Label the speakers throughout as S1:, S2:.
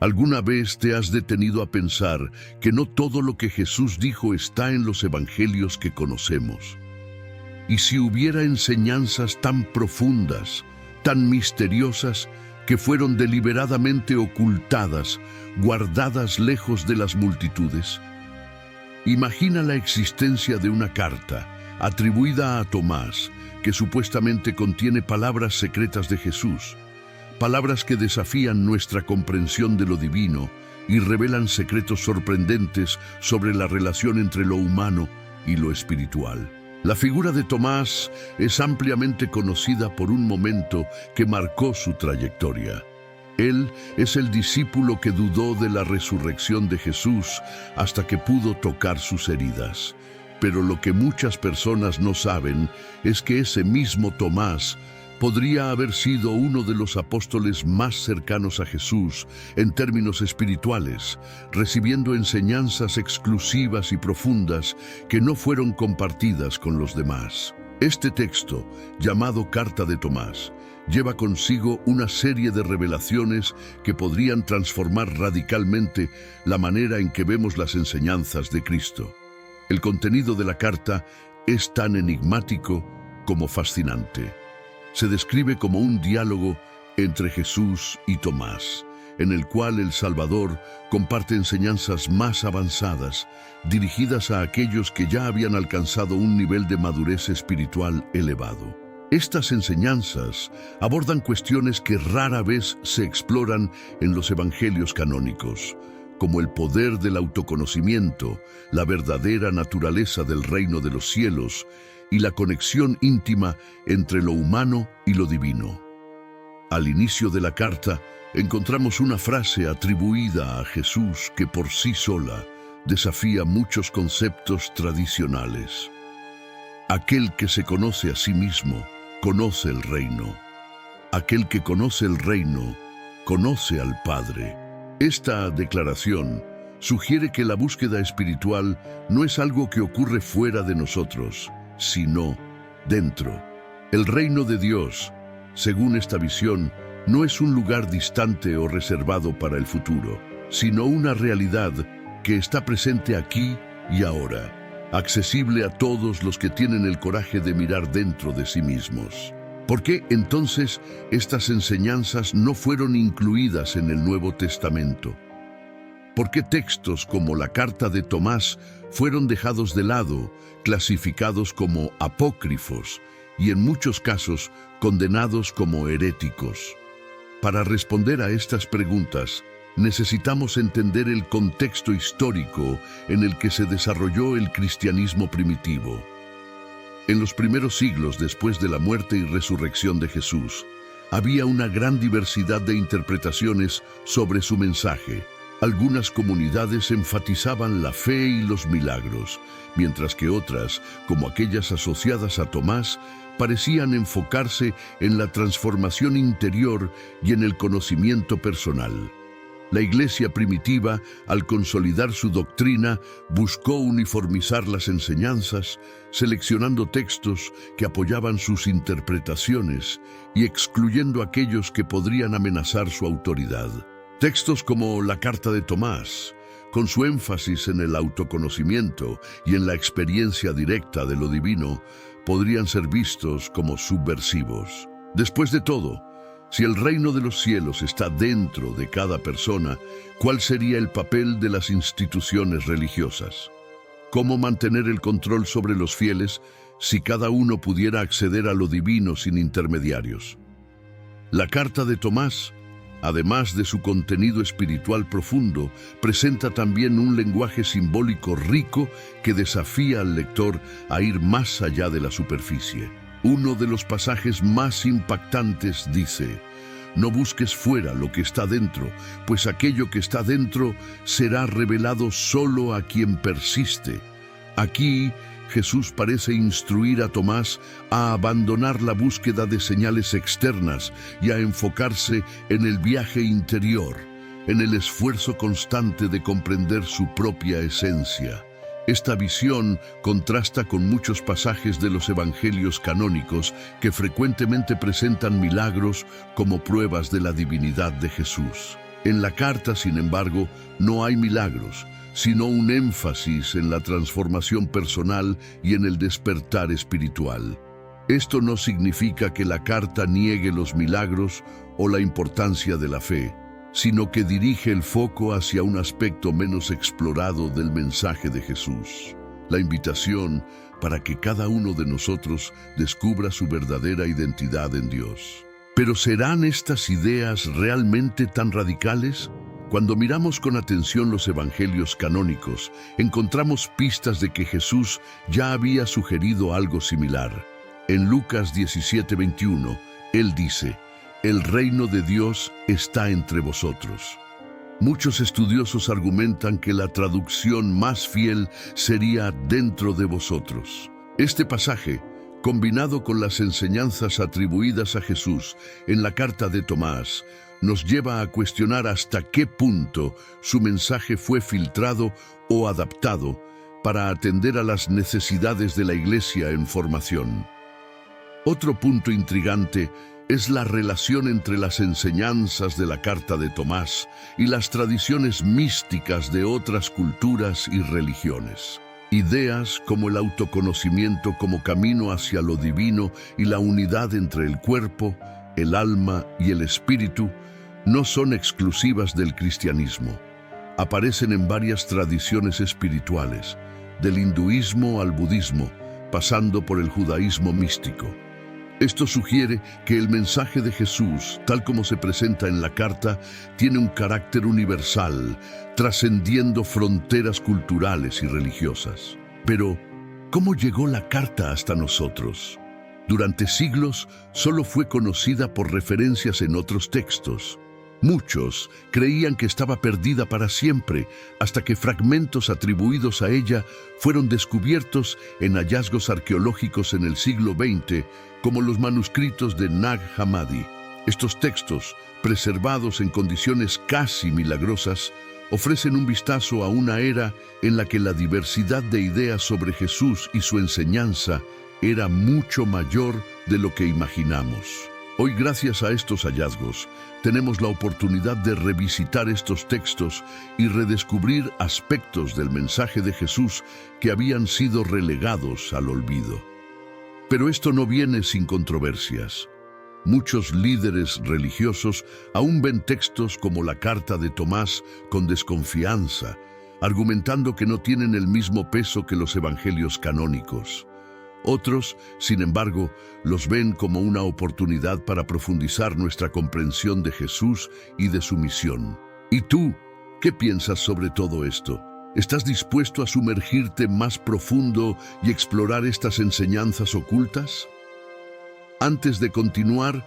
S1: ¿Alguna vez te has detenido a pensar que no todo lo que Jesús dijo está en los evangelios que conocemos? ¿Y si hubiera enseñanzas tan profundas, tan misteriosas, que fueron deliberadamente ocultadas, guardadas lejos de las multitudes? Imagina la existencia de una carta atribuida a Tomás, que supuestamente contiene palabras secretas de Jesús, palabras que desafían nuestra comprensión de lo divino y revelan secretos sorprendentes sobre la relación entre lo humano y lo espiritual. La figura de Tomás es ampliamente conocida por un momento que marcó su trayectoria. Él es el discípulo que dudó de la resurrección de Jesús hasta que pudo tocar sus heridas. Pero lo que muchas personas no saben es que ese mismo Tomás podría haber sido uno de los apóstoles más cercanos a Jesús en términos espirituales, recibiendo enseñanzas exclusivas y profundas que no fueron compartidas con los demás. Este texto, llamado Carta de Tomás, lleva consigo una serie de revelaciones que podrían transformar radicalmente la manera en que vemos las enseñanzas de Cristo. El contenido de la carta es tan enigmático como fascinante. Se describe como un diálogo entre Jesús y Tomás, en el cual el Salvador comparte enseñanzas más avanzadas, dirigidas a aquellos que ya habían alcanzado un nivel de madurez espiritual elevado. Estas enseñanzas abordan cuestiones que rara vez se exploran en los evangelios canónicos, como el poder del autoconocimiento, la verdadera naturaleza del reino de los cielos y la conexión íntima entre lo humano y lo divino. Al inicio de la carta encontramos una frase atribuida a Jesús que por sí sola desafía muchos conceptos tradicionales. Aquel que se conoce a sí mismo, conoce el reino. Aquel que conoce el reino, conoce al Padre. Esta declaración sugiere que la búsqueda espiritual no es algo que ocurre fuera de nosotros, sino dentro. El reino de Dios, según esta visión, no es un lugar distante o reservado para el futuro, sino una realidad que está presente aquí y ahora, accesible a todos los que tienen el coraje de mirar dentro de sí mismos. ¿Por qué entonces estas enseñanzas no fueron incluidas en el Nuevo Testamento? ¿Por qué textos como la Carta de Tomás fueron dejados de lado, clasificados como apócrifos y en muchos casos condenados como heréticos? Para responder a estas preguntas, necesitamos entender el contexto histórico en el que se desarrolló el cristianismo primitivo. En los primeros siglos después de la muerte y resurrección de Jesús, había una gran diversidad de interpretaciones sobre su mensaje. Algunas comunidades enfatizaban la fe y los milagros, mientras que otras, como aquellas asociadas a Tomás, parecían enfocarse en la transformación interior y en el conocimiento personal. La Iglesia primitiva, al consolidar su doctrina, buscó uniformizar las enseñanzas, seleccionando textos que apoyaban sus interpretaciones y excluyendo aquellos que podrían amenazar su autoridad. Textos como la Carta de Tomás, con su énfasis en el autoconocimiento y en la experiencia directa de lo divino, podrían ser vistos como subversivos. Después de todo, si el reino de los cielos está dentro de cada persona, ¿cuál sería el papel de las instituciones religiosas? ¿Cómo mantener el control sobre los fieles si cada uno pudiera acceder a lo divino sin intermediarios? La Carta de Tomás, además de su contenido espiritual profundo, presenta también un lenguaje simbólico rico que desafía al lector a ir más allá de la superficie. Uno de los pasajes más impactantes dice: no busques fuera lo que está dentro, pues aquello que está dentro será revelado solo a quien persiste. Aquí, Jesús parece instruir a Tomás a abandonar la búsqueda de señales externas y a enfocarse en el viaje interior, en el esfuerzo constante de comprender su propia esencia. Esta visión contrasta con muchos pasajes de los evangelios canónicos que frecuentemente presentan milagros como pruebas de la divinidad de Jesús. En la carta, sin embargo, no hay milagros, sino un énfasis en la transformación personal y en el despertar espiritual. Esto no significa que la carta niegue los milagros o la importancia de la fe, sino que dirige el foco hacia un aspecto menos explorado del mensaje de Jesús. La invitación para que cada uno de nosotros descubra su verdadera identidad en Dios. ¿Pero serán estas ideas realmente tan radicales? Cuando miramos con atención los evangelios canónicos, encontramos pistas de que Jesús ya había sugerido algo similar. En Lucas 17:21, Él dice: «El reino de Dios está entre vosotros». Muchos estudiosos argumentan que la traducción más fiel sería «dentro de vosotros». Este pasaje, combinado con las enseñanzas atribuidas a Jesús en la carta de Tomás, nos lleva a cuestionar hasta qué punto su mensaje fue filtrado o adaptado para atender a las necesidades de la Iglesia en formación. Otro punto intrigante es la relación entre las enseñanzas de la carta de Tomás y las tradiciones místicas de otras culturas y religiones. Ideas como el autoconocimiento como camino hacia lo divino y la unidad entre el cuerpo, el alma y el espíritu no son exclusivas del cristianismo. Aparecen en varias tradiciones espirituales, del hinduismo al budismo, pasando por el judaísmo místico. Esto sugiere que el mensaje de Jesús, tal como se presenta en la carta, tiene un carácter universal, trascendiendo fronteras culturales y religiosas. Pero, ¿cómo llegó la carta hasta nosotros? Durante siglos, solo fue conocida por referencias en otros textos. Muchos creían que estaba perdida para siempre, hasta que fragmentos atribuidos a ella fueron descubiertos en hallazgos arqueológicos en el siglo XX, como los manuscritos de Nag Hammadi. Estos textos, preservados en condiciones casi milagrosas, ofrecen un vistazo a una era en la que la diversidad de ideas sobre Jesús y su enseñanza era mucho mayor de lo que imaginamos. Hoy, gracias a estos hallazgos, tenemos la oportunidad de revisitar estos textos y redescubrir aspectos del mensaje de Jesús que habían sido relegados al olvido. Pero esto no viene sin controversias. Muchos líderes religiosos aún ven textos como la carta de Tomás con desconfianza, argumentando que no tienen el mismo peso que los evangelios canónicos. Otros, sin embargo, los ven como una oportunidad para profundizar nuestra comprensión de Jesús y de su misión. ¿Y tú, qué piensas sobre todo esto? ¿Estás dispuesto a sumergirte más profundo y explorar estas enseñanzas ocultas? Antes de continuar,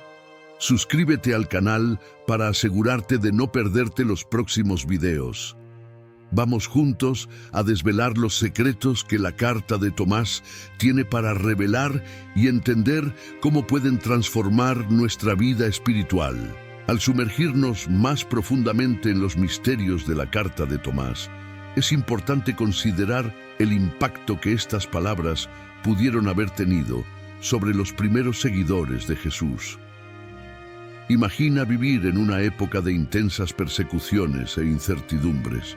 S1: suscríbete al canal para asegurarte de no perderte los próximos videos. Vamos juntos a desvelar los secretos que la carta de Tomás tiene para revelar y entender cómo pueden transformar nuestra vida espiritual. Al sumergirnos más profundamente en los misterios de la carta de Tomás, es importante considerar el impacto que estas palabras pudieron haber tenido sobre los primeros seguidores de Jesús. Imagina vivir en una época de intensas persecuciones e incertidumbres,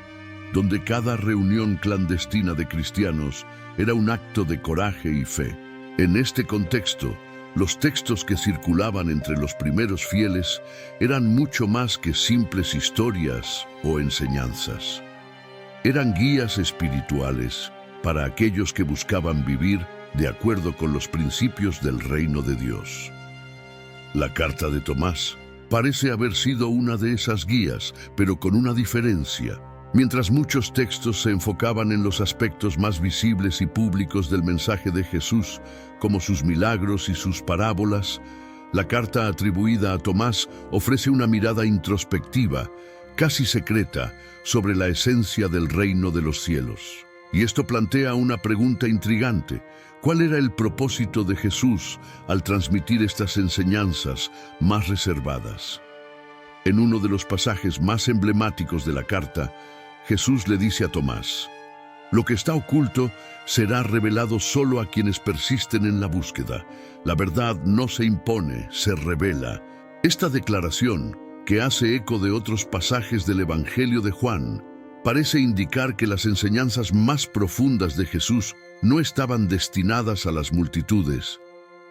S1: donde cada reunión clandestina de cristianos era un acto de coraje y fe. En este contexto, los textos que circulaban entre los primeros fieles eran mucho más que simples historias o enseñanzas. Eran guías espirituales para aquellos que buscaban vivir de acuerdo con los principios del reino de Dios. La carta de Tomás parece haber sido una de esas guías, pero con una diferencia. Mientras muchos textos se enfocaban en los aspectos más visibles y públicos del mensaje de Jesús, como sus milagros y sus parábolas, la carta atribuida a Tomás ofrece una mirada introspectiva, casi secreta, sobre la esencia del reino de los cielos. Y esto plantea una pregunta intrigante. ¿Cuál era el propósito de Jesús al transmitir estas enseñanzas más reservadas? En uno de los pasajes más emblemáticos de la carta, Jesús le dice a Tomás: «Lo que está oculto será revelado solo a quienes persisten en la búsqueda. La verdad no se impone, se revela». Esta declaración, que hace eco de otros pasajes del Evangelio de Juan, parece indicar que las enseñanzas más profundas de Jesús no estaban destinadas a las multitudes,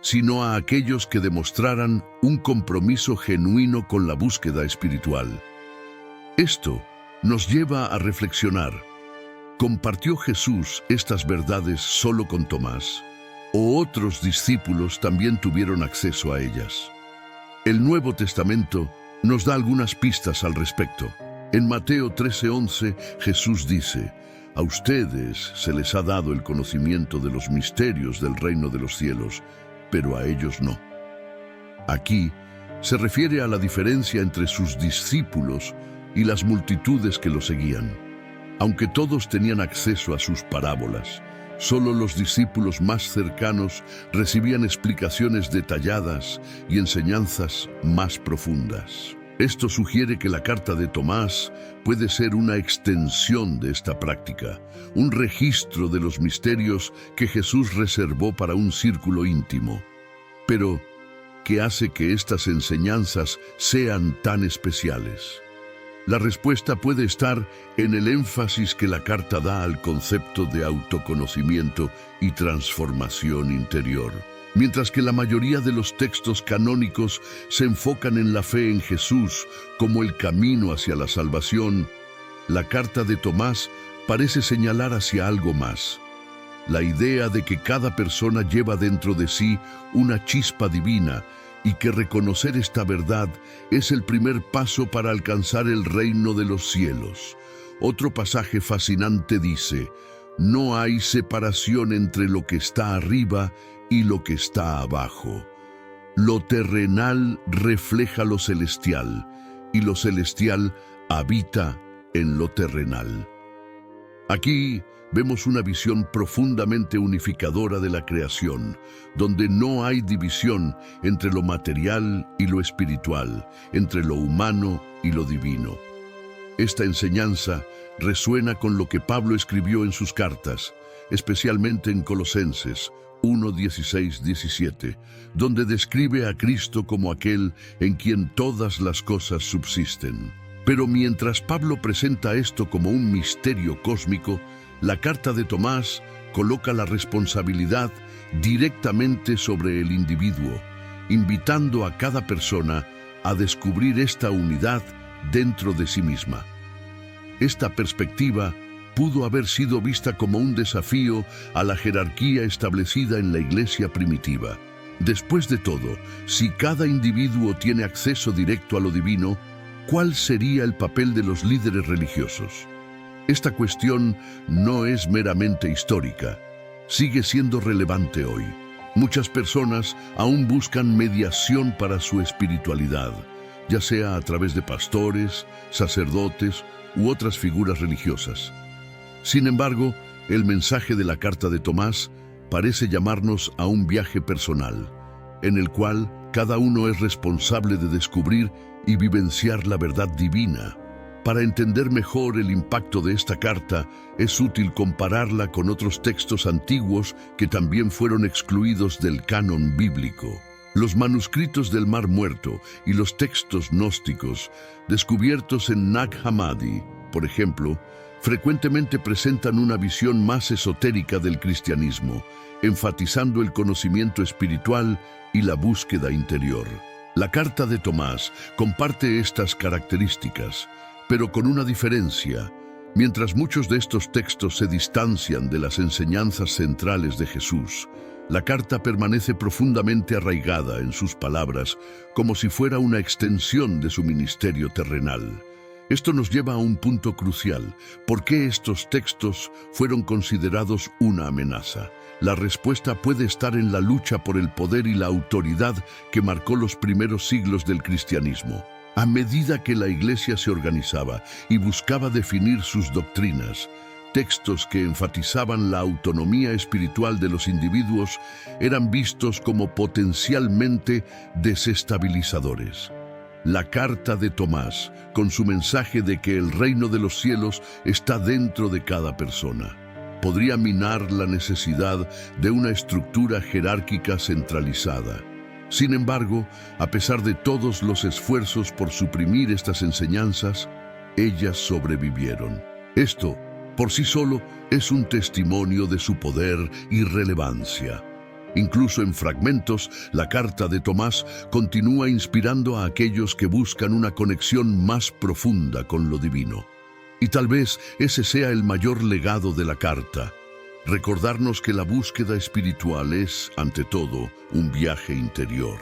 S1: sino a aquellos que demostraran un compromiso genuino con la búsqueda espiritual. Esto nos lleva a reflexionar. ¿Compartió Jesús estas verdades solo con Tomás? ¿O otros discípulos también tuvieron acceso a ellas? El Nuevo Testamento nos da algunas pistas al respecto. En Mateo 13:11, Jesús dice: «A ustedes se les ha dado el conocimiento de los misterios del reino de los cielos, pero a ellos no». Aquí se refiere a la diferencia entre sus discípulos y las multitudes que lo seguían. Aunque todos tenían acceso a sus parábolas, solo los discípulos más cercanos recibían explicaciones detalladas y enseñanzas más profundas. Esto sugiere que la carta de Tomás puede ser una extensión de esta práctica, un registro de los misterios que Jesús reservó para un círculo íntimo. Pero, ¿qué hace que estas enseñanzas sean tan especiales? La respuesta puede estar en el énfasis que la carta da al concepto de autoconocimiento y transformación interior. Mientras que la mayoría de los textos canónicos se enfocan en la fe en Jesús como el camino hacia la salvación, la carta de Tomás parece señalar hacia algo más. La idea de que cada persona lleva dentro de sí una chispa divina y que reconocer esta verdad es el primer paso para alcanzar el reino de los cielos. Otro pasaje fascinante dice: «No hay separación entre lo que está arriba y lo que está abajo. Lo terrenal refleja lo celestial, y lo celestial habita en lo terrenal». Aquí vemos una visión profundamente unificadora de la creación, donde no hay división entre lo material y lo espiritual, entre lo humano y lo divino. Esta enseñanza resuena con lo que Pablo escribió en sus cartas, especialmente en Colosenses 1:16-17, donde describe a Cristo como aquel en quien todas las cosas subsisten. Pero mientras Pablo presenta esto como un misterio cósmico, la carta de Tomás coloca la responsabilidad directamente sobre el individuo, invitando a cada persona a descubrir esta unidad dentro de sí misma. Esta perspectiva pudo haber sido vista como un desafío a la jerarquía establecida en la iglesia primitiva. Después de todo, si cada individuo tiene acceso directo a lo divino, ¿cuál sería el papel de los líderes religiosos? Esta cuestión no es meramente histórica, sigue siendo relevante hoy. Muchas personas aún buscan mediación para su espiritualidad, ya sea a través de pastores, sacerdotes u otras figuras religiosas. Sin embargo, el mensaje de la carta de Tomás parece llamarnos a un viaje personal, en el cual cada uno es responsable de descubrir y vivenciar la verdad divina. Para entender mejor el impacto de esta carta, es útil compararla con otros textos antiguos que también fueron excluidos del canon bíblico. Los manuscritos del Mar Muerto y los textos gnósticos, descubiertos en Nag Hammadi, por ejemplo, frecuentemente presentan una visión más esotérica del cristianismo, enfatizando el conocimiento espiritual y la búsqueda interior. La carta de Tomás comparte estas características, pero con una diferencia. Mientras muchos de estos textos se distancian de las enseñanzas centrales de Jesús, la carta permanece profundamente arraigada en sus palabras, como si fuera una extensión de su ministerio terrenal. Esto nos lleva a un punto crucial. ¿Por qué estos textos fueron considerados una amenaza? La respuesta puede estar en la lucha por el poder y la autoridad que marcó los primeros siglos del cristianismo. A medida que la Iglesia se organizaba y buscaba definir sus doctrinas, textos que enfatizaban la autonomía espiritual de los individuos eran vistos como potencialmente desestabilizadores. La carta de Tomás, con su mensaje de que el reino de los cielos está dentro de cada persona, podría minar la necesidad de una estructura jerárquica centralizada. Sin embargo, a pesar de todos los esfuerzos por suprimir estas enseñanzas, ellas sobrevivieron. Esto, por sí solo, es un testimonio de su poder y relevancia. Incluso en fragmentos, la carta de Tomás continúa inspirando a aquellos que buscan una conexión más profunda con lo divino. Y tal vez ese sea el mayor legado de la carta: recordarnos que la búsqueda espiritual es, ante todo, un viaje interior.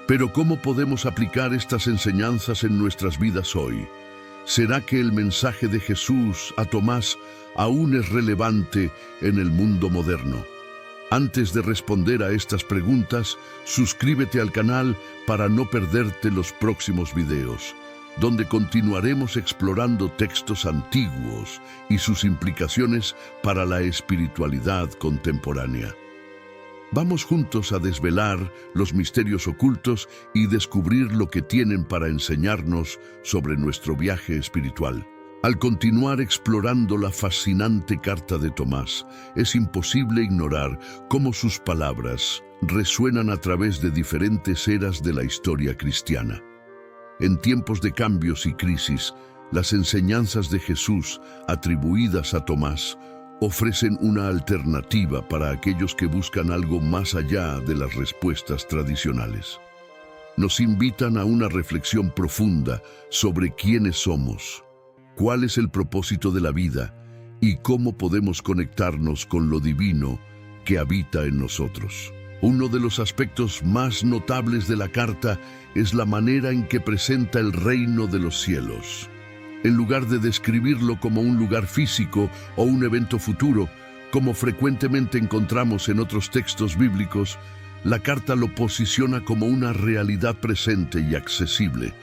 S1: Pero ¿cómo podemos aplicar estas enseñanzas en nuestras vidas hoy? ¿Será que el mensaje de Jesús a Tomás aún es relevante en el mundo moderno? Antes de responder a estas preguntas, suscríbete al canal para no perderte los próximos videos, donde continuaremos explorando textos antiguos y sus implicaciones para la espiritualidad contemporánea. Vamos juntos a desvelar los misterios ocultos y descubrir lo que tienen para enseñarnos sobre nuestro viaje espiritual. Al continuar explorando la fascinante carta de Tomás, es imposible ignorar cómo sus palabras resuenan a través de diferentes eras de la historia cristiana. En tiempos de cambios y crisis, las enseñanzas de Jesús atribuidas a Tomás ofrecen una alternativa para aquellos que buscan algo más allá de las respuestas tradicionales. Nos invitan a una reflexión profunda sobre quiénes somos, cuál es el propósito de la vida y cómo podemos conectarnos con lo divino que habita en nosotros. Uno de los aspectos más notables de la carta es la manera en que presenta el reino de los cielos. En lugar de describirlo como un lugar físico o un evento futuro, como frecuentemente encontramos en otros textos bíblicos, la carta lo posiciona como una realidad presente y accesible.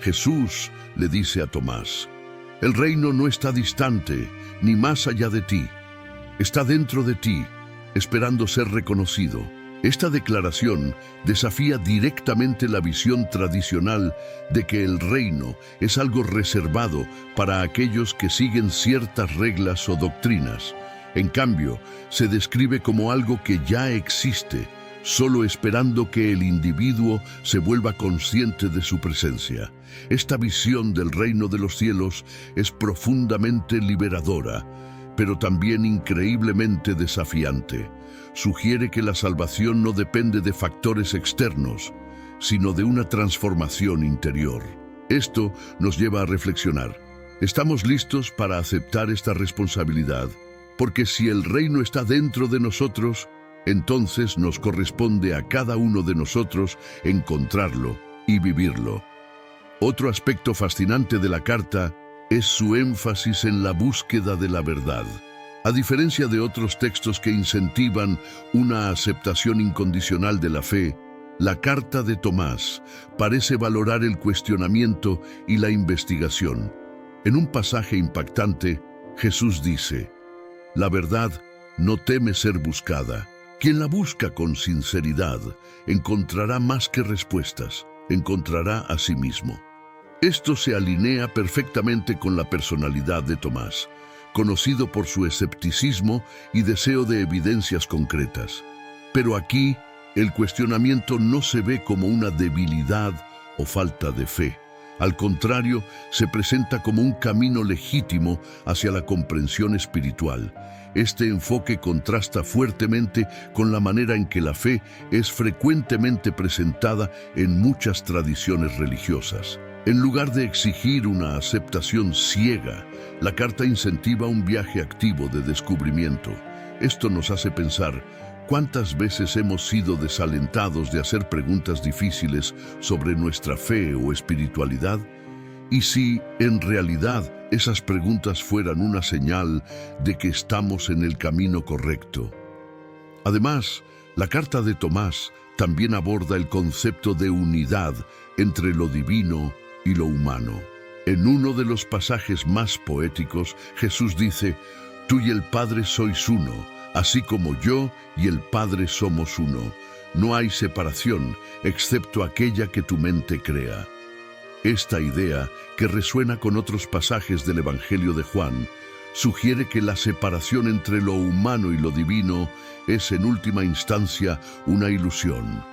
S1: Jesús le dice a Tomás: el reino no está distante, ni más allá de ti. Está dentro de ti, esperando ser reconocido. Esta declaración desafía directamente la visión tradicional de que el reino es algo reservado para aquellos que siguen ciertas reglas o doctrinas. En cambio, se describe como algo que ya existe, solo esperando que el individuo se vuelva consciente de su presencia. Esta visión del reino de los cielos es profundamente liberadora, pero también increíblemente desafiante. Sugiere que la salvación no depende de factores externos, sino de una transformación interior. Esto nos lleva a reflexionar. ¿Estamos listos para aceptar esta responsabilidad? Porque si el reino está dentro de nosotros, entonces nos corresponde a cada uno de nosotros encontrarlo y vivirlo. Otro aspecto fascinante de la carta es su énfasis en la búsqueda de la verdad. A diferencia de otros textos que incentivan una aceptación incondicional de la fe, la carta de Tomás parece valorar el cuestionamiento y la investigación. En un pasaje impactante, Jesús dice: la verdad no teme ser buscada. Quien la busca con sinceridad encontrará más que respuestas, encontrará a sí mismo. Esto se alinea perfectamente con la personalidad de Tomás, conocido por su escepticismo y deseo de evidencias concretas. Pero aquí, el cuestionamiento no se ve como una debilidad o falta de fe. Al contrario, se presenta como un camino legítimo hacia la comprensión espiritual. Este enfoque contrasta fuertemente con la manera en que la fe es frecuentemente presentada en muchas tradiciones religiosas. En lugar de exigir una aceptación ciega, la carta incentiva un viaje activo de descubrimiento. Esto nos hace pensar: ¿cuántas veces hemos sido desalentados de hacer preguntas difíciles sobre nuestra fe o espiritualidad? ¿Y si, en realidad, esas preguntas fueran una señal de que estamos en el camino correcto? Además, la carta de Tomás también aborda el concepto de unidad entre lo divino y lo humano. En uno de los pasajes más poéticos, Jesús dice: tú y el Padre sois uno, así como yo y el Padre somos uno. No hay separación, excepto aquella que tu mente crea. Esta idea, que resuena con otros pasajes del Evangelio de Juan, sugiere que la separación entre lo humano y lo divino es en última instancia una ilusión.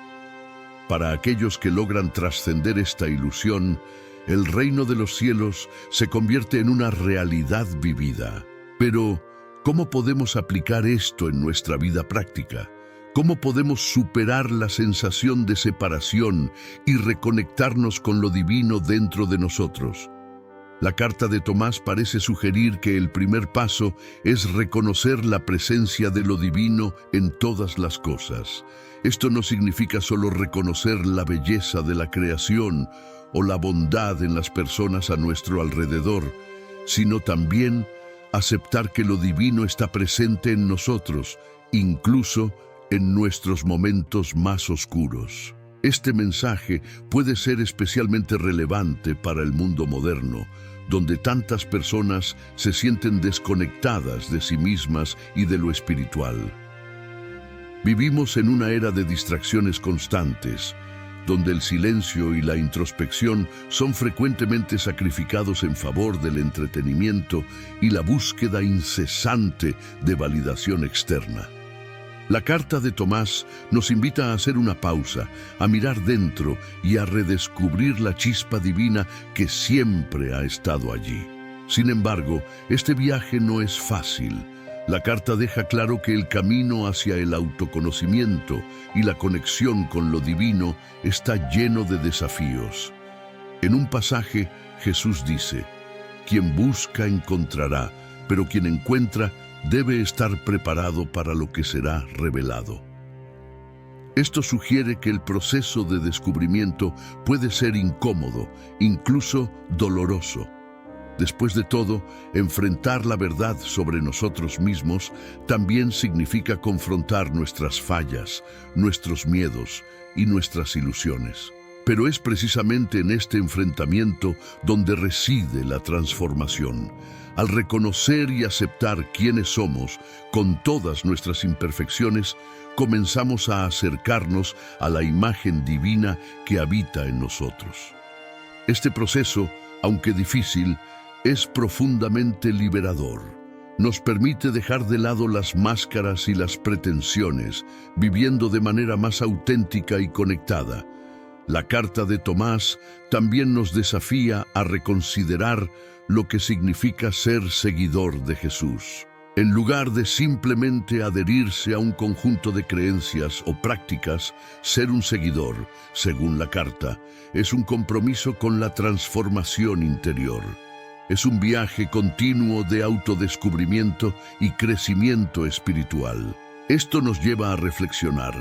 S1: Para aquellos que logran trascender esta ilusión, el reino de los cielos se convierte en una realidad vivida. Pero, ¿cómo podemos aplicar esto en nuestra vida práctica? ¿Cómo podemos superar la sensación de separación y reconectarnos con lo divino dentro de nosotros? La carta de Tomás parece sugerir que el primer paso es reconocer la presencia de lo divino en todas las cosas. Esto no significa solo reconocer la belleza de la creación o la bondad en las personas a nuestro alrededor, sino también aceptar que lo divino está presente en nosotros, incluso en nuestros momentos más oscuros. Este mensaje puede ser especialmente relevante para el mundo moderno, donde tantas personas se sienten desconectadas de sí mismas y de lo espiritual. Vivimos en una era de distracciones constantes, donde el silencio y la introspección son frecuentemente sacrificados en favor del entretenimiento y la búsqueda incesante de validación externa. La carta de Tomás nos invita a hacer una pausa, a mirar dentro y a redescubrir la chispa divina que siempre ha estado allí. Sin embargo, este viaje no es fácil. La carta deja claro que el camino hacia el autoconocimiento y la conexión con lo divino está lleno de desafíos. En un pasaje, Jesús dice: "Quien busca encontrará, pero quien encuentra debe estar preparado para lo que será revelado". Esto sugiere que el proceso de descubrimiento puede ser incómodo, incluso doloroso. Después de todo, enfrentar la verdad sobre nosotros mismos también significa confrontar nuestras fallas, nuestros miedos y nuestras ilusiones. Pero es precisamente en este enfrentamiento donde reside la transformación. Al reconocer y aceptar quiénes somos, con todas nuestras imperfecciones, comenzamos a acercarnos a la imagen divina que habita en nosotros. Este proceso, aunque difícil, es profundamente liberador. Nos permite dejar de lado las máscaras y las pretensiones, viviendo de manera más auténtica y conectada. La carta de Tomás también nos desafía a reconsiderar lo que significa ser seguidor de Jesús. En lugar de simplemente adherirse a un conjunto de creencias o prácticas, ser un seguidor, según la carta, es un compromiso con la transformación interior. Es un viaje continuo de autodescubrimiento y crecimiento espiritual. Esto nos lleva a reflexionar.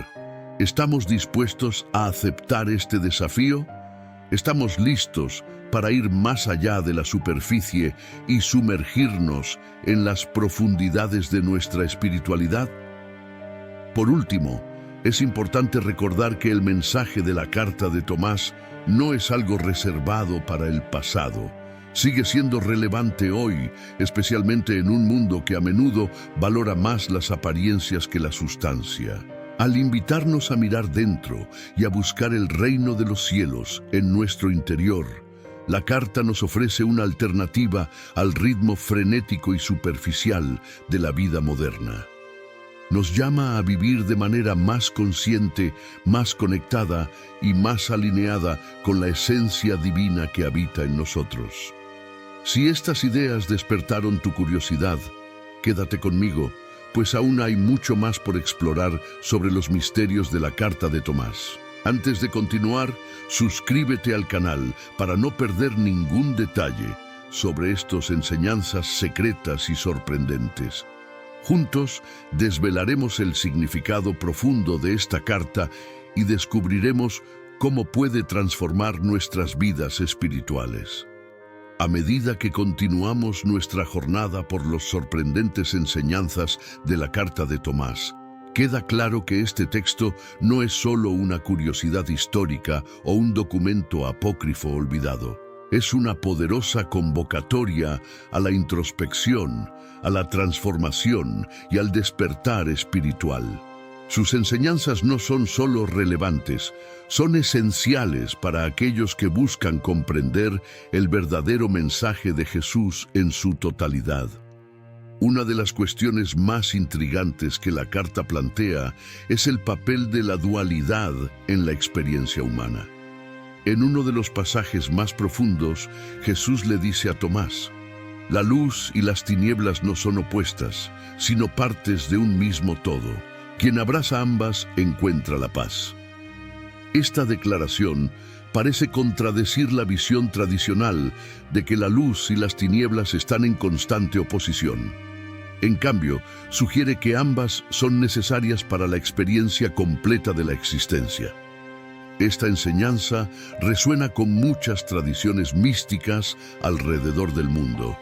S1: ¿Estamos dispuestos a aceptar este desafío? ¿Estamos listos para ir más allá de la superficie y sumergirnos en las profundidades de nuestra espiritualidad? Por último, es importante recordar que el mensaje de la carta de Tomás no es algo reservado para el pasado. Sigue siendo relevante hoy, especialmente en un mundo que a menudo valora más las apariencias que la sustancia. Al invitarnos a mirar dentro y a buscar el reino de los cielos en nuestro interior, la carta nos ofrece una alternativa al ritmo frenético y superficial de la vida moderna. Nos llama a vivir de manera más consciente, más conectada y más alineada con la esencia divina que habita en nosotros. Si estas ideas despertaron tu curiosidad, quédate conmigo, pues aún hay mucho más por explorar sobre los misterios de la carta de Tomás. Antes de continuar, suscríbete al canal para no perder ningún detalle sobre estas enseñanzas secretas y sorprendentes. Juntos desvelaremos el significado profundo de esta carta y descubriremos cómo puede transformar nuestras vidas espirituales. A medida que continuamos nuestra jornada por las sorprendentes enseñanzas de la carta de Tomás, queda claro que este texto no es solo una curiosidad histórica o un documento apócrifo olvidado. Es una poderosa convocatoria a la introspección, a la transformación y al despertar espiritual. Sus enseñanzas no son solo relevantes, son esenciales para aquellos que buscan comprender el verdadero mensaje de Jesús en su totalidad. Una de las cuestiones más intrigantes que la carta plantea es el papel de la dualidad en la experiencia humana. En uno de los pasajes más profundos, Jesús le dice a Tomás: la luz y las tinieblas no son opuestas, sino partes de un mismo todo. Quien abraza ambas encuentra la paz. Esta declaración parece contradecir la visión tradicional de que la luz y las tinieblas están en constante oposición. En cambio, sugiere que ambas son necesarias para la experiencia completa de la existencia. Esta enseñanza resuena con muchas tradiciones místicas alrededor del mundo,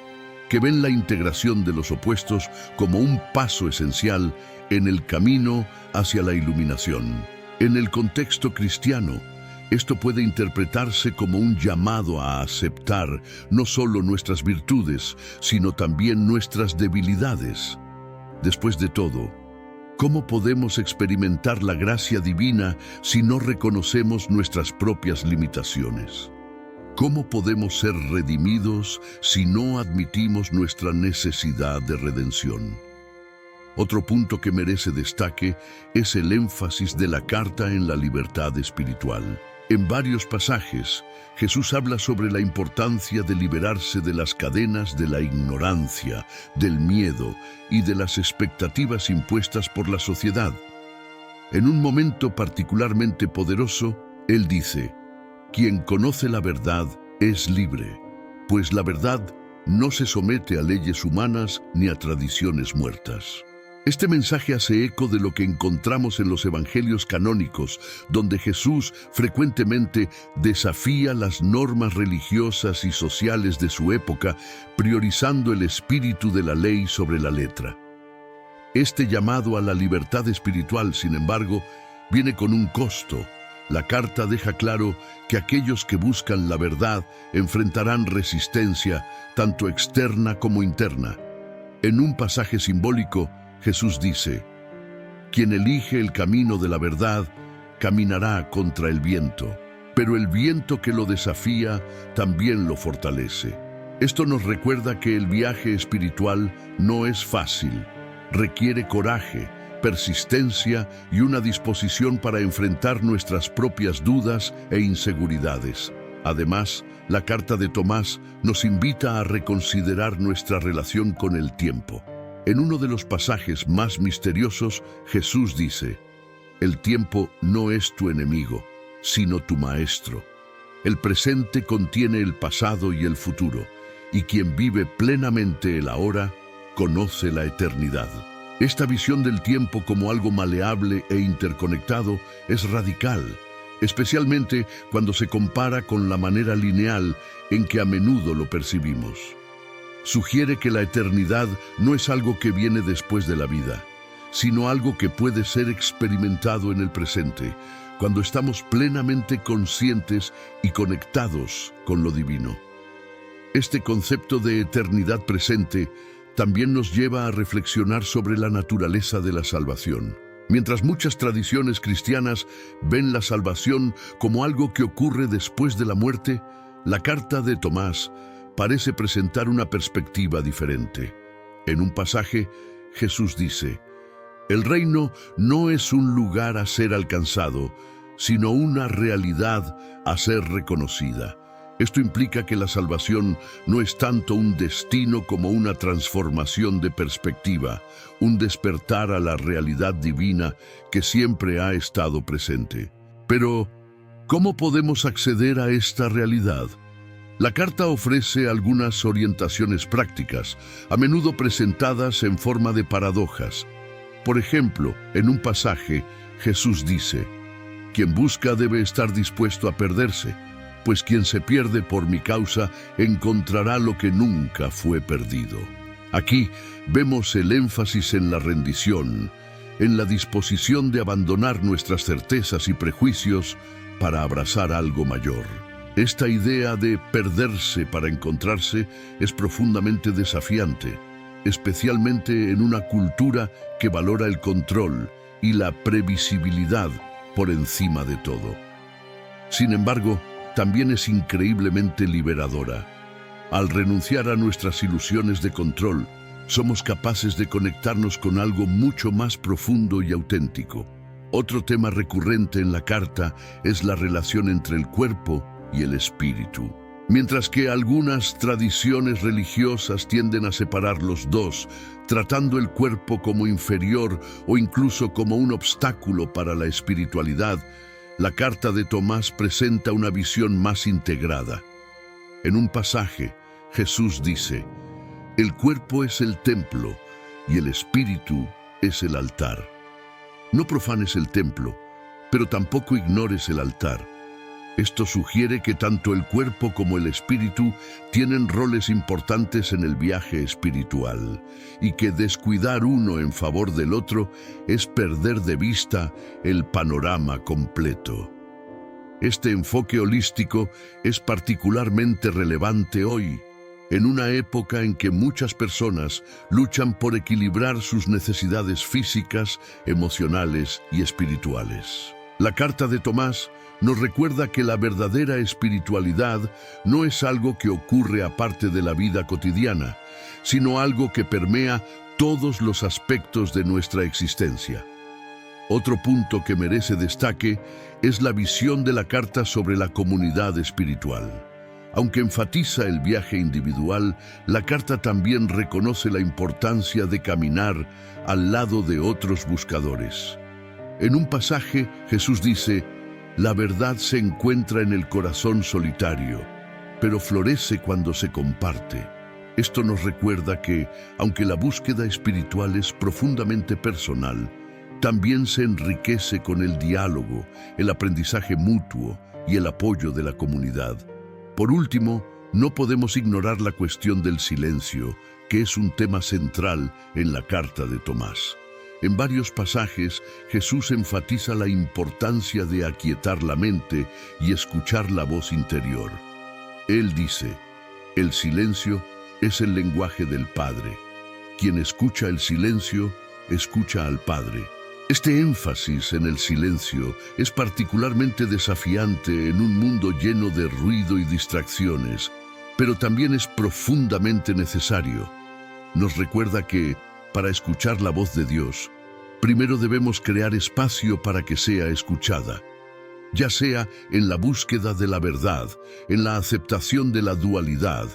S1: que ven la integración de los opuestos como un paso esencial en el camino hacia la iluminación. En el contexto cristiano, esto puede interpretarse como un llamado a aceptar no solo nuestras virtudes, sino también nuestras debilidades. Después de todo, ¿cómo podemos experimentar la gracia divina si no reconocemos nuestras propias limitaciones? ¿Cómo podemos ser redimidos si no admitimos nuestra necesidad de redención? Otro punto que merece destaque es el énfasis de la carta en la libertad espiritual. En varios pasajes, Jesús habla sobre la importancia de liberarse de las cadenas de la ignorancia, del miedo y de las expectativas impuestas por la sociedad. En un momento particularmente poderoso, Él dice: quien conoce la verdad es libre, pues la verdad no se somete a leyes humanas ni a tradiciones muertas. Este mensaje hace eco de lo que encontramos en los evangelios canónicos, donde Jesús frecuentemente desafía las normas religiosas y sociales de su época, priorizando el espíritu de la ley sobre la letra. Este llamado a la libertad espiritual, sin embargo, viene con un costo. La carta deja claro que aquellos que buscan la verdad enfrentarán resistencia, tanto externa como interna. En un pasaje simbólico, Jesús dice: quien elige el camino de la verdad caminará contra el viento, pero el viento que lo desafía también lo fortalece. Esto nos recuerda que el viaje espiritual no es fácil, requiere coraje, persistencia y una disposición para enfrentar nuestras propias dudas e inseguridades. Además, la carta de Tomás nos invita a reconsiderar nuestra relación con el tiempo. En uno de los pasajes más misteriosos, Jesús dice: el tiempo no es tu enemigo, sino tu maestro. El presente contiene el pasado y el futuro, y quien vive plenamente el ahora, conoce la eternidad. Esta visión del tiempo como algo maleable e interconectado es radical, especialmente cuando se compara con la manera lineal en que a menudo lo percibimos. Sugiere que la eternidad no es algo que viene después de la vida, sino algo que puede ser experimentado en el presente, cuando estamos plenamente conscientes y conectados con lo divino. Este concepto de eternidad presente también nos lleva a reflexionar sobre la naturaleza de la salvación. Mientras muchas tradiciones cristianas ven la salvación como algo que ocurre después de la muerte, la carta de Tomás parece presentar una perspectiva diferente. En un pasaje, Jesús dice: el reino no es un lugar a ser alcanzado, sino una realidad a ser reconocida. Esto implica que la salvación no es tanto un destino como una transformación de perspectiva, un despertar a la realidad divina que siempre ha estado presente. Pero, ¿cómo podemos acceder a esta realidad? La carta ofrece algunas orientaciones prácticas, a menudo presentadas en forma de paradojas. Por ejemplo, en un pasaje, Jesús dice: quien busca debe estar dispuesto a perderse, pues quien se pierde por mi causa encontrará lo que nunca fue perdido. Aquí vemos el énfasis en la rendición, en la disposición de abandonar nuestras certezas y prejuicios para abrazar algo mayor. Esta idea de perderse para encontrarse es profundamente desafiante, especialmente en una cultura que valora el control y la previsibilidad por encima de todo. Sin embargo, también es increíblemente liberadora. Al renunciar a nuestras ilusiones de control, somos capaces de conectarnos con algo mucho más profundo y auténtico. Otro tema recurrente en la carta es la relación entre el cuerpo y el espíritu. Mientras que algunas tradiciones religiosas tienden a separar los dos, tratando el cuerpo como inferior o incluso como un obstáculo para la espiritualidad, la carta de Tomás presenta una visión más integrada. En un pasaje, Jesús dice: "El cuerpo es el templo y el espíritu es el altar". No profanes el templo, pero tampoco ignores el altar. Esto sugiere que tanto el cuerpo como el espíritu tienen roles importantes en el viaje espiritual, y que descuidar uno en favor del otro es perder de vista el panorama completo. Este enfoque holístico es particularmente relevante hoy, en una época en que muchas personas luchan por equilibrar sus necesidades físicas, emocionales y espirituales. La carta de Tomás nos recuerda que la verdadera espiritualidad no es algo que ocurre aparte de la vida cotidiana, sino algo que permea todos los aspectos de nuestra existencia. Otro punto que merece destaque es la visión de la carta sobre la comunidad espiritual. Aunque enfatiza el viaje individual, la carta también reconoce la importancia de caminar al lado de otros buscadores. En un pasaje, Jesús dice: "La verdad se encuentra en el corazón solitario, pero florece cuando se comparte". Esto nos recuerda que, aunque la búsqueda espiritual es profundamente personal, también se enriquece con el diálogo, el aprendizaje mutuo y el apoyo de la comunidad. Por último, no podemos ignorar la cuestión del silencio, que es un tema central en la carta de Tomás. En varios pasajes, Jesús enfatiza la importancia de aquietar la mente y escuchar la voz interior. Él dice: "El silencio es el lenguaje del Padre. Quien escucha el silencio, escucha al Padre". Este énfasis en el silencio es particularmente desafiante en un mundo lleno de ruido y distracciones, pero también es profundamente necesario. Nos recuerda que, para escuchar la voz de Dios, primero debemos crear espacio para que sea escuchada, ya sea en la búsqueda de la verdad, en la aceptación de la dualidad,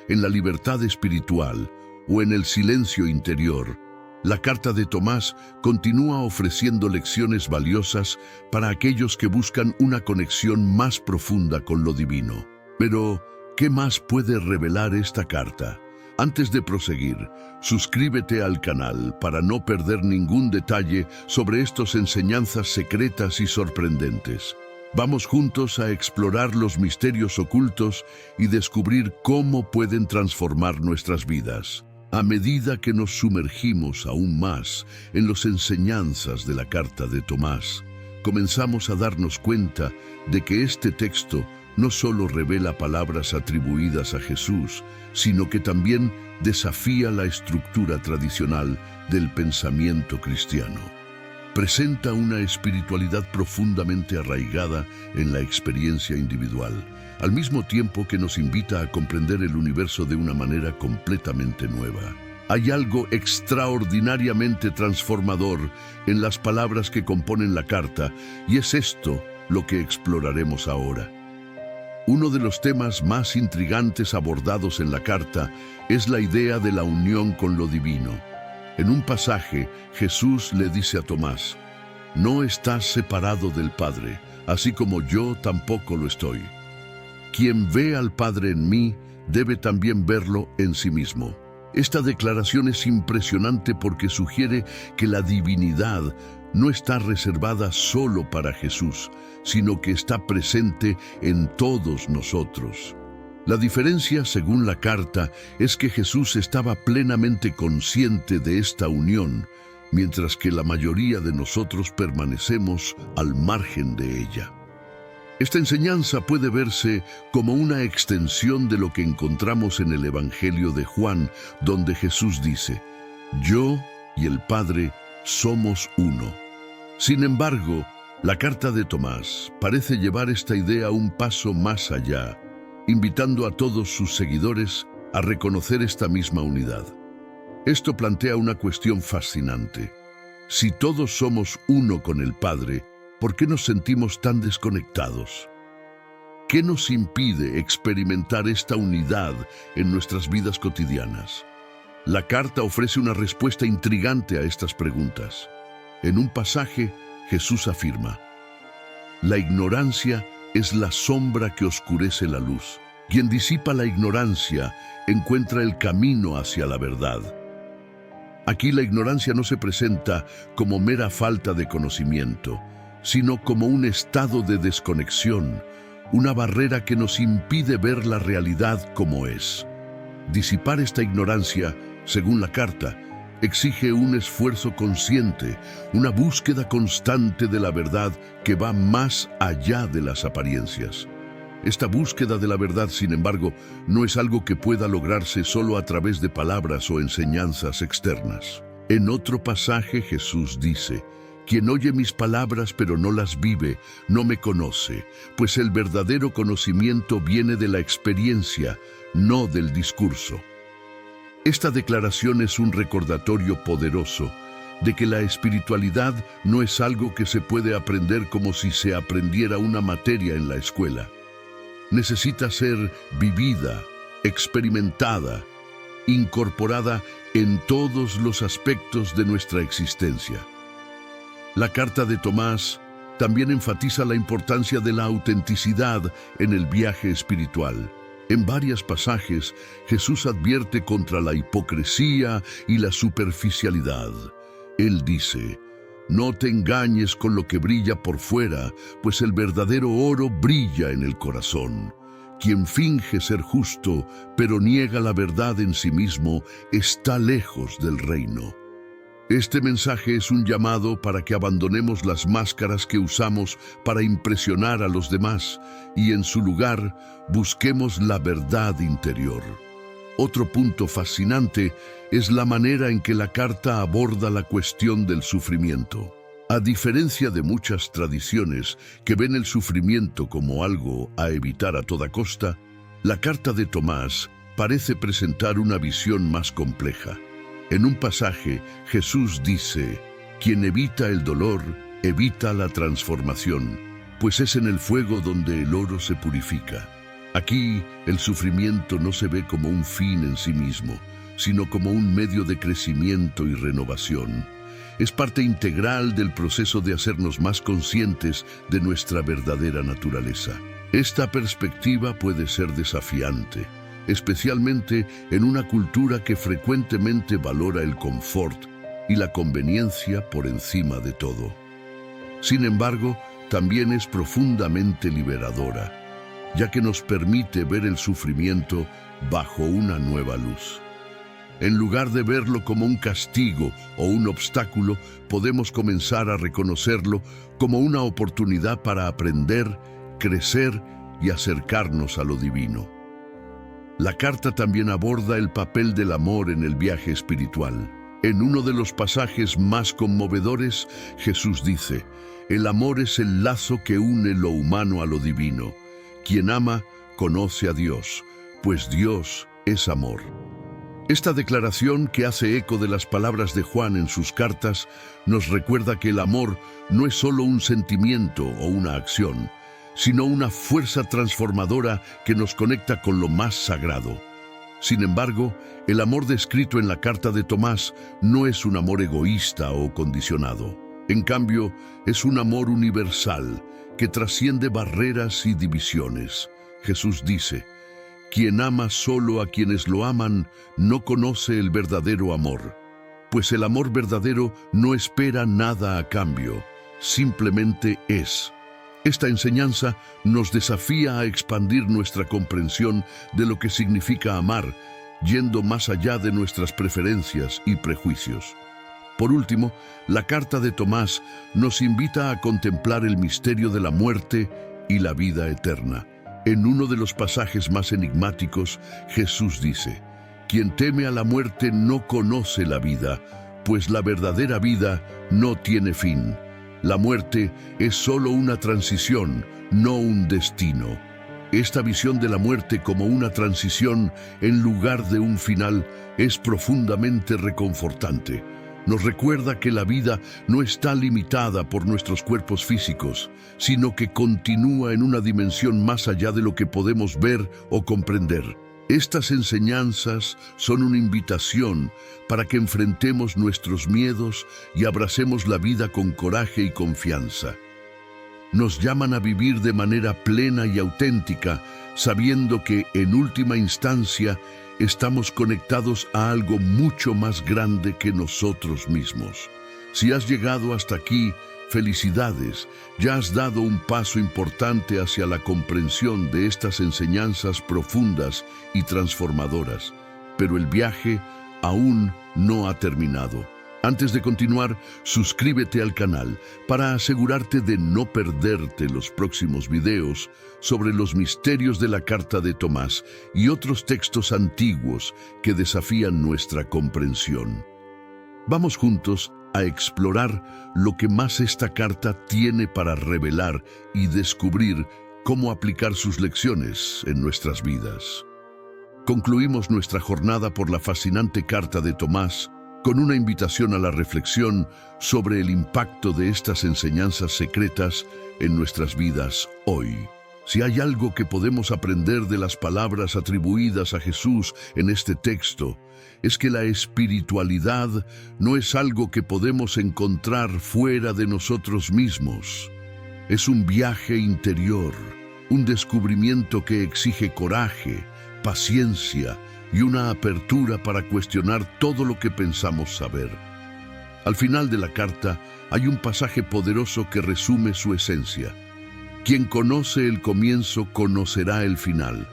S1: en la libertad espiritual o en el silencio interior. La carta de Tomás continúa ofreciendo lecciones valiosas para aquellos que buscan una conexión más profunda con lo divino. Pero, ¿qué más puede revelar esta carta? Antes de proseguir, suscríbete al canal para no perder ningún detalle sobre estas enseñanzas secretas y sorprendentes. Vamos juntos a explorar los misterios ocultos y descubrir cómo pueden transformar nuestras vidas. A medida que nos sumergimos aún más en las enseñanzas de la carta de Tomás, comenzamos a darnos cuenta de que este texto no solo revela palabras atribuidas a Jesús, sino que también desafía la estructura tradicional del pensamiento cristiano. Presenta una espiritualidad profundamente arraigada en la experiencia individual, al mismo tiempo que nos invita a comprender el universo de una manera completamente nueva. Hay algo extraordinariamente transformador en las palabras que componen la carta, y es esto lo que exploraremos ahora. Uno de los temas más intrigantes abordados en la carta es la idea de la unión con lo divino. En un pasaje, Jesús le dice a Tomás: "No estás separado del Padre, así como yo tampoco lo estoy. Quien ve al Padre en mí, debe también verlo en sí mismo". Esta declaración es impresionante porque sugiere que la divinidad no está reservada solo para Jesús, sino que está presente en todos nosotros. La diferencia, según la carta, es que Jesús estaba plenamente consciente de esta unión, mientras que la mayoría de nosotros permanecemos al margen de ella. Esta enseñanza puede verse como una extensión de lo que encontramos en el Evangelio de Juan, donde Jesús dice: "Yo y el Padre somos uno". Sin embargo, la carta de Tomás parece llevar esta idea un paso más allá, invitando a todos sus seguidores a reconocer esta misma unidad. Esto plantea una cuestión fascinante. Si todos somos uno con el Padre, ¿por qué nos sentimos tan desconectados? ¿Qué nos impide experimentar esta unidad en nuestras vidas cotidianas? La carta ofrece una respuesta intrigante a estas preguntas. En un pasaje, Jesús afirma: la ignorancia es la sombra que oscurece la luz. Quien disipa la ignorancia encuentra el camino hacia la verdad. Aquí la ignorancia no se presenta como mera falta de conocimiento, sino como un estado de desconexión, una barrera que nos impide ver la realidad como es. Disipar esta ignorancia, según la carta, exige un esfuerzo consciente, una búsqueda constante de la verdad que va más allá de las apariencias. Esta búsqueda de la verdad, sin embargo, no es algo que pueda lograrse solo a través de palabras o enseñanzas externas. En otro pasaje Jesús dice: quien oye mis palabras pero no las vive, no me conoce, pues el verdadero conocimiento viene de la experiencia, no del discurso. Esta declaración es un recordatorio poderoso de que la espiritualidad no es algo que se puede aprender como si se aprendiera una materia en la escuela. Necesita ser vivida, experimentada, incorporada en todos los aspectos de nuestra existencia. La carta de Tomás también enfatiza la importancia de la autenticidad en el viaje espiritual. En varios pasajes, Jesús advierte contra la hipocresía y la superficialidad. Él dice: no te engañes con lo que brilla por fuera, pues el verdadero oro brilla en el corazón. Quien finge ser justo, pero niega la verdad en sí mismo, está lejos del reino. Este mensaje es un llamado para que abandonemos las máscaras que usamos para impresionar a los demás y en su lugar busquemos la verdad interior. Otro punto fascinante es la manera en que la carta aborda la cuestión del sufrimiento. A diferencia de muchas tradiciones que ven el sufrimiento como algo a evitar a toda costa, la carta de Tomás parece presentar una visión más compleja. En un pasaje, Jesús dice: quien evita el dolor, evita la transformación, pues es en el fuego donde el oro se purifica. Aquí, el sufrimiento no se ve como un fin en sí mismo, sino como un medio de crecimiento y renovación. Es parte integral del proceso de hacernos más conscientes de nuestra verdadera naturaleza. Esta perspectiva puede ser desafiante, especialmente en una cultura que frecuentemente valora el confort y la conveniencia por encima de todo. Sin embargo, también es profundamente liberadora, ya que nos permite ver el sufrimiento bajo una nueva luz. En lugar de verlo como un castigo o un obstáculo, podemos comenzar a reconocerlo como una oportunidad para aprender, crecer y acercarnos a lo divino. La carta también aborda el papel del amor en el viaje espiritual. En uno de los pasajes más conmovedores, Jesús dice: el amor es el lazo que une lo humano a lo divino. Quien ama, conoce a Dios, pues Dios es amor. Esta declaración, que hace eco de las palabras de Juan en sus cartas, nos recuerda que el amor no es solo un sentimiento o una acción, sino una fuerza transformadora que nos conecta con lo más sagrado. Sin embargo, el amor descrito en la carta de Tomás no es un amor egoísta o condicionado. En cambio, es un amor universal que trasciende barreras y divisiones. Jesús dice: quien ama solo a quienes lo aman no conoce el verdadero amor, pues el amor verdadero no espera nada a cambio, simplemente es. Esta enseñanza nos desafía a expandir nuestra comprensión de lo que significa amar, yendo más allá de nuestras preferencias y prejuicios. Por último, la carta de Tomás nos invita a contemplar el misterio de la muerte y la vida eterna. En uno de los pasajes más enigmáticos, Jesús dice: quien teme a la muerte no conoce la vida, pues la verdadera vida no tiene fin. La muerte es solo una transición, no un destino. Esta visión de la muerte como una transición en lugar de un final es profundamente reconfortante. Nos recuerda que la vida no está limitada por nuestros cuerpos físicos, sino que continúa en una dimensión más allá de lo que podemos ver o comprender. Estas enseñanzas son una invitación para que enfrentemos nuestros miedos y abracemos la vida con coraje y confianza. Nos llaman a vivir de manera plena y auténtica, sabiendo que, en última instancia, estamos conectados a algo mucho más grande que nosotros mismos. Si has llegado hasta aquí, felicidades, ya has dado un paso importante hacia la comprensión de estas enseñanzas profundas y transformadoras, pero el viaje aún no ha terminado. Antes de continuar, suscríbete al canal para asegurarte de no perderte los próximos videos sobre los misterios de la Carta de Tomás y otros textos antiguos que desafían nuestra comprensión. Vamos juntos a explorar lo que más esta carta tiene para revelar y descubrir cómo aplicar sus lecciones en nuestras vidas. Concluimos nuestra jornada por la fascinante Carta de Tomás con una invitación a la reflexión sobre el impacto de estas enseñanzas secretas en nuestras vidas hoy. Si hay algo que podemos aprender de las palabras atribuidas a Jesús en este texto, es que la espiritualidad no es algo que podemos encontrar fuera de nosotros mismos. Es un viaje interior, un descubrimiento que exige coraje, paciencia y una apertura para cuestionar todo lo que pensamos saber. Al final de la carta hay un pasaje poderoso que resume su esencia. Quien conoce el comienzo conocerá el final,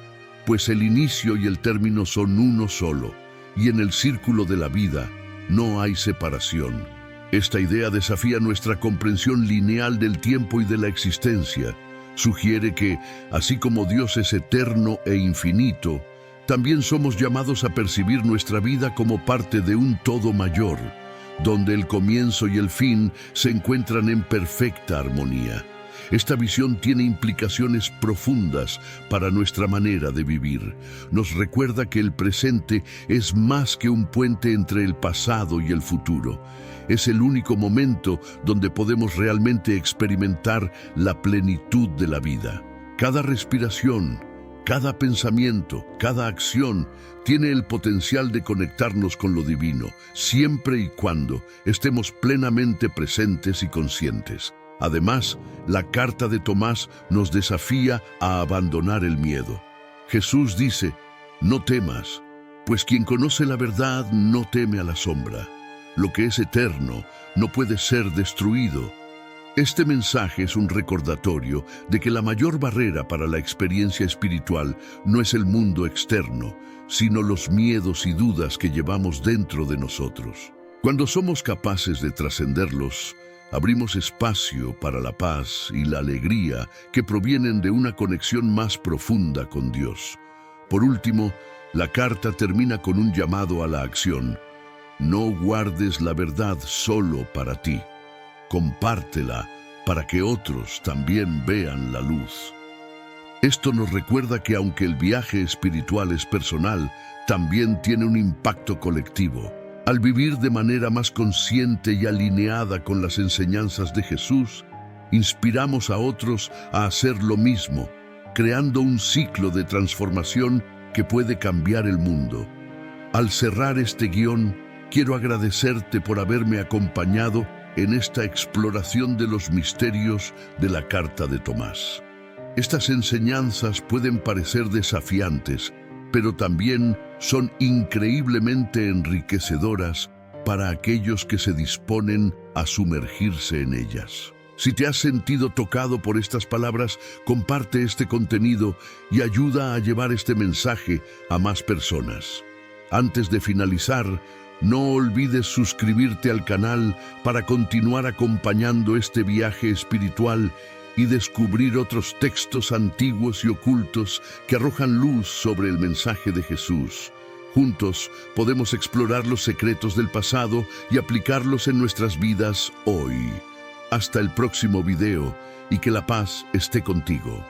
S1: pues el inicio y el término son uno solo, y en el círculo de la vida no hay separación. Esta idea desafía nuestra comprensión lineal del tiempo y de la existencia. Sugiere que, así como Dios es eterno e infinito, también somos llamados a percibir nuestra vida como parte de un todo mayor, donde el comienzo y el fin se encuentran en perfecta armonía. Esta visión tiene implicaciones profundas para nuestra manera de vivir. Nos recuerda que el presente es más que un puente entre el pasado y el futuro. Es el único momento donde podemos realmente experimentar la plenitud de la vida. Cada respiración, cada pensamiento, cada acción tiene el potencial de conectarnos con lo divino, siempre y cuando estemos plenamente presentes y conscientes. Además, la Carta de Tomás nos desafía a abandonar el miedo. Jesús dice, no temas, pues quien conoce la verdad no teme a la sombra. Lo que es eterno no puede ser destruido. Este mensaje es un recordatorio de que la mayor barrera para la experiencia espiritual no es el mundo externo, sino los miedos y dudas que llevamos dentro de nosotros. Cuando somos capaces de trascenderlos, abrimos espacio para la paz y la alegría que provienen de una conexión más profunda con Dios. Por último, la carta termina con un llamado a la acción. No guardes la verdad solo para ti. Compártela para que otros también vean la luz. Esto nos recuerda que aunque el viaje espiritual es personal, también tiene un impacto colectivo. Al vivir de manera más consciente y alineada con las enseñanzas de Jesús, inspiramos a otros a hacer lo mismo, creando un ciclo de transformación que puede cambiar el mundo. Al cerrar este guión, quiero agradecerte por haberme acompañado en esta exploración de los misterios de la Carta de Tomás. Estas enseñanzas pueden parecer desafiantes, pero también son increíblemente enriquecedoras para aquellos que se disponen a sumergirse en ellas. Si te has sentido tocado por estas palabras, comparte este contenido y ayuda a llevar este mensaje a más personas. Antes de finalizar, no olvides suscribirte al canal para continuar acompañando este viaje espiritual y descubrir otros textos antiguos y ocultos que arrojan luz sobre el mensaje de Jesús. Juntos podemos explorar los secretos del pasado y aplicarlos en nuestras vidas hoy. Hasta el próximo video y que la paz esté contigo.